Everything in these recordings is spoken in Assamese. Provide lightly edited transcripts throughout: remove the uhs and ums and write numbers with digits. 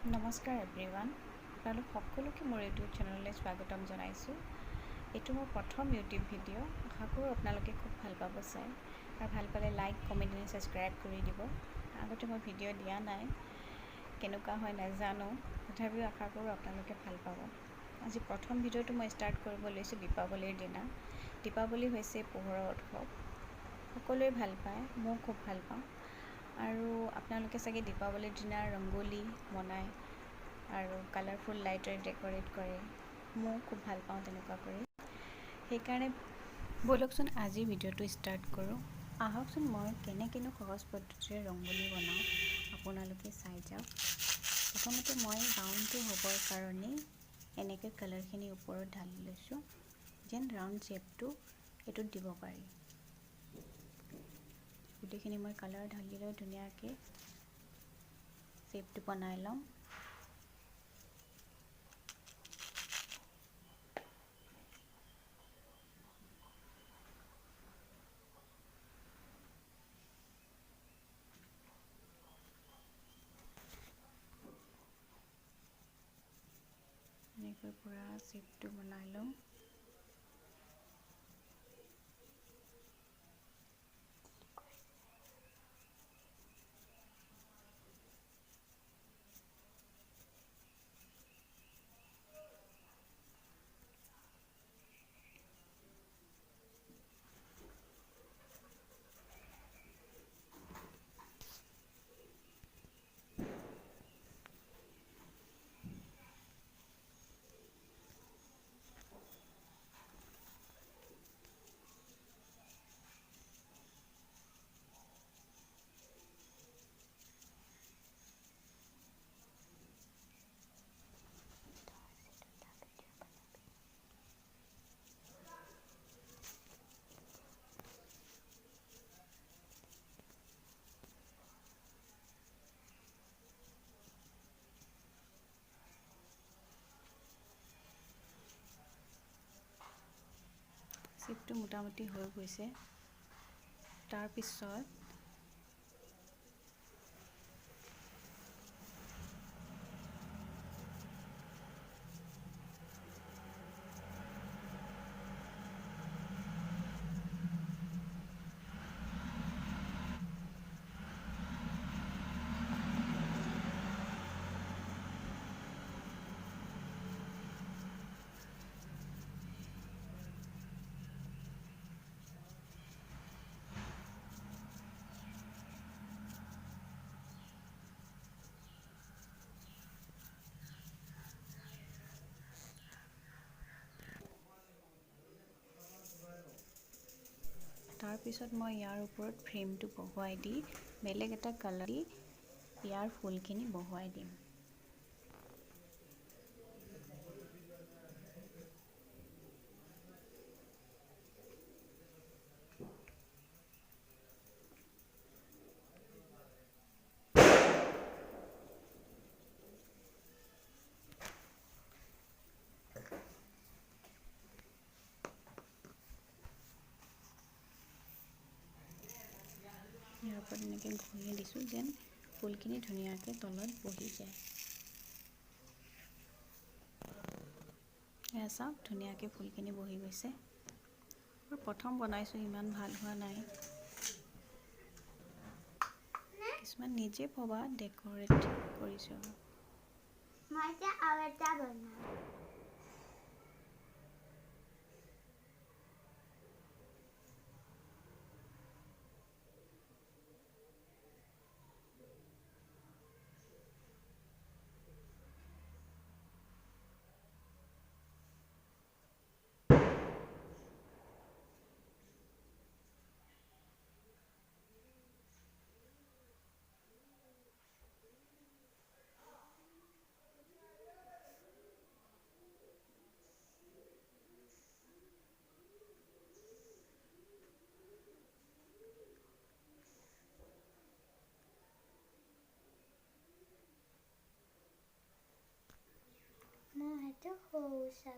নমস্কাৰ এভৰিৱান, আপোনালোক সকলোকে মোৰ ইউটিউব চেনেললৈ স্বাগতম জনাইছোঁ। এইটো মোৰ প্ৰথম ইউটিউব ভিডিঅ'। আশা কৰোঁ আপোনালোকে খুব ভাল পাব চাই, আৰু ভাল পালে লাইক, কমেণ্ট আৰু ছাবস্ক্ৰাইব কৰি দিব। আগতে মই ভিডিঅ' দিয়া নাই, কেনেকুৱা হয় নাজানো, তথাপিও আশা কৰোঁ আপোনালোকে ভাল পাব। আজি প্ৰথম ভিডিঅ'টো মই ষ্টাৰ্ট কৰিব লৈছোঁ দীপাৱলীৰ দিনা। দীপাৱলী হৈছে পোহৰৰ উৎসৱ। সকলোৱে ভাল পায়, ময়ো খুব ভাল পাওঁ। আৰু আপোনালোকে চাগে দীপাৱলীৰ দিনা ৰংগোলী বনায় আৰু কালাৰফুল লাইটেৰে ডেক'ৰেট কৰে। ময়ো খুব ভাল পাওঁ তেনেকুৱা কৰি। সেইকাৰণে ব'লকচোন আজিৰ ভিডিঅ'টো ষ্টাৰ্ট কৰোঁ। আহকচোন মই কেনেকৈনো সহজ পদ্ধতিৰে ৰংগোলী বনাওঁ আপোনালোকে চাই যাওক। প্ৰথমতে মই ৰাউণ্ডটো হ'বৰ কাৰণে এনেকৈ কালাৰখিনি ওপৰত ঢালি লৈছোঁ, যেন ৰাউণ্ড শ্বেপটো এইটোত দিব পাৰি। গোটেইখিনি মই কালাৰ ঢালি লৈ ধুনীয়াকৈ শ্বেপটো বনাই ল'ম। এনেকৈ পূৰা শ্বেপটো বনাই ল'ম। শ্বেপটো মোটামুটি হৈ গৈছে। তাৰপিছত মই ইয়াৰ ওপৰত ফ্ৰেমটো বহুৱাই দি বেলেগ এটা কালাৰ দি ইয়াৰ ফুলখিনি বহুৱাই দিম। ইয়াৰ ওপৰত এনেকৈ ঘঁহি দিছোঁ, যেন ফুলখিনি ধুনীয়াকৈ তলত বহি যায়। এয়া চাওক, ধুনীয়াকৈ ফুলখিনি বহি গৈছে। প্ৰথম বনাইছোঁ, ইমান ভাল হোৱা নাই। কিছুমান নিজে ভবা ডেক'ৰেট কৰিছোঁ। Itu rusak.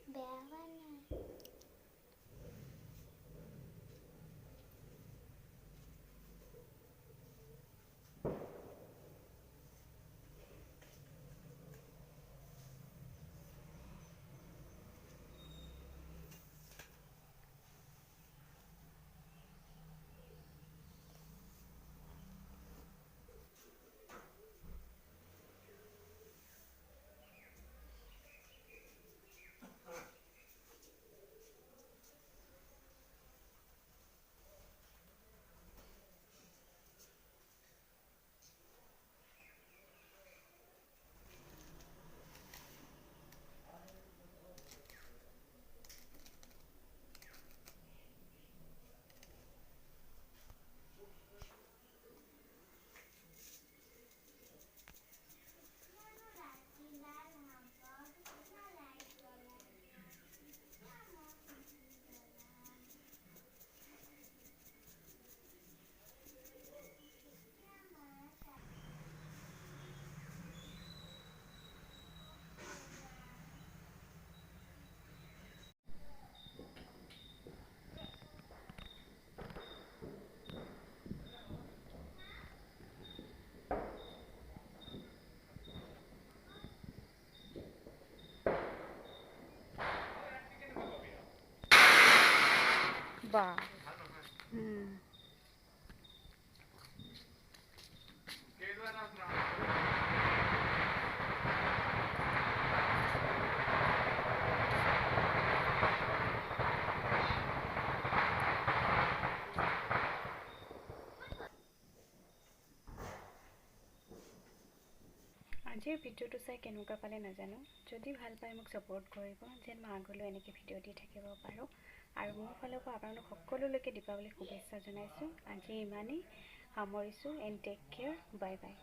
Berangan. বা আজিৰ ভিডিঅ'টো চাই কেনেকুৱা পালে নাজানো। যদি ভাল পায় মোক ছাপোৰ্ট কৰিব, যেন মই আগলৈ এনেকৈ ভিডিঅ' দি থাকিব পাৰোঁ। আৰু মোৰ ফালৰ পৰা আপোনালোক সকলোলৈকে দীপাৱলী শুভেচ্ছা জনাইছোঁ। আজি ইমানেই সামৰিছোঁ। And take care. Bye by.